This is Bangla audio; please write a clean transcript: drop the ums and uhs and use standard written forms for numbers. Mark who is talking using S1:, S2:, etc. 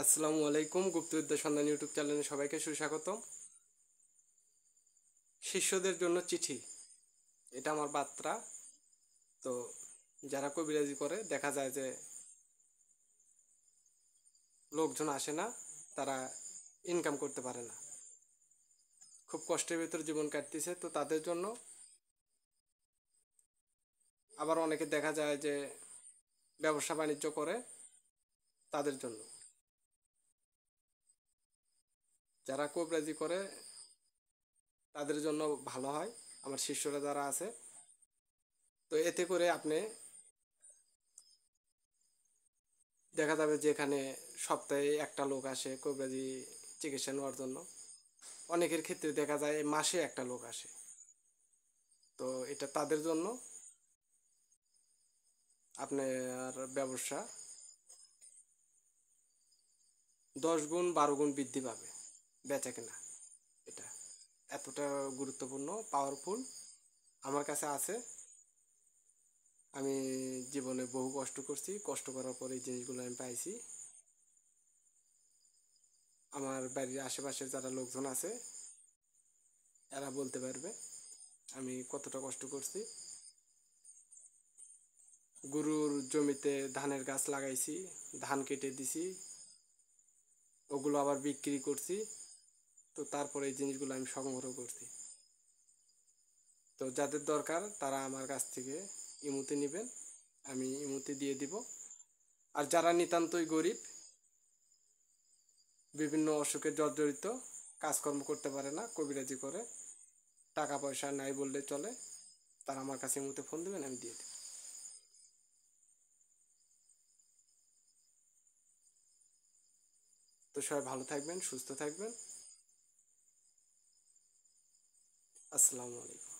S1: আসসালামু আলাইকুম। গুপ্তবিদ্যা সন্ধান ইউটিউব চ্যানেলে সবাইকে সুস্বাগতম। শিষ্যদের জন্য চিঠি, এটা আমার বার্তা। তো যারা কবিরাজি করে দেখা যায় যে লোকজন আসে না, তারা ইনকাম করতে পারে না, খুব কষ্টের ভিতর জীবন কাটতেছে। তো তাদের জন্য, আবার অনেকে দেখা যায় যে ব্যবসা বাণিজ্য করে, তাদের জন্য। যারা কবিরাজি করে তাদের জন্য ভালো হয়, আমার শিষ্যরা যারা আছে। তো এতে করে আপনি দেখা যাবে যে এখানে সপ্তাহে একটা লোক আসে কবিরাজি চিকিৎসা নেওয়ার জন্য। অনেকের ক্ষেত্রে দেখা যায় মাসে একটা লোক আসে। তো এটা তাদের জন্য আপনার ব্যবসা 10 গুণ 12 গুণ বৃদ্ধি পাবে, বেচা কেনা। এটা এতটা গুরুত্বপূর্ণ, পাওয়ারফুল আমার কাছে আছে। আমি জীবনে বহু কষ্ট করছি, কষ্ট করার পরে এই জিনিসগুলো আমি পাইছি। আমার বাড়ির আশেপাশের যারা লোকজন আছে এরা বলতে পারবে আমি কতটা কষ্ট করছি। গরুর জমিতে ধানের গাছ লাগাইছি, ধান কেটে দিছি, ওগুলো আবার বিক্রি করছি। তো তারপরে এই জিনিসগুলো আমি সংগ্রহ করছি। তো যাদের দরকার তারা আমার কাছ থেকে ইমুতে নেবেন, আমি ইমুতে দিয়ে দিব। আর যারা নিতান্তই গরিব, বিভিন্ন অসুখে জর্জরিত, কাজকর্ম করতে পারে না, কবিরাজি করে, টাকা পয়সা নাই বললে চলে, তারা আমার কাছে ইমুতে ফোন দেবেন, আমি দিয়ে দেব। তো সবাই ভালো থাকবেন, সুস্থ থাকবেন। আসসালামু আলাইকুম।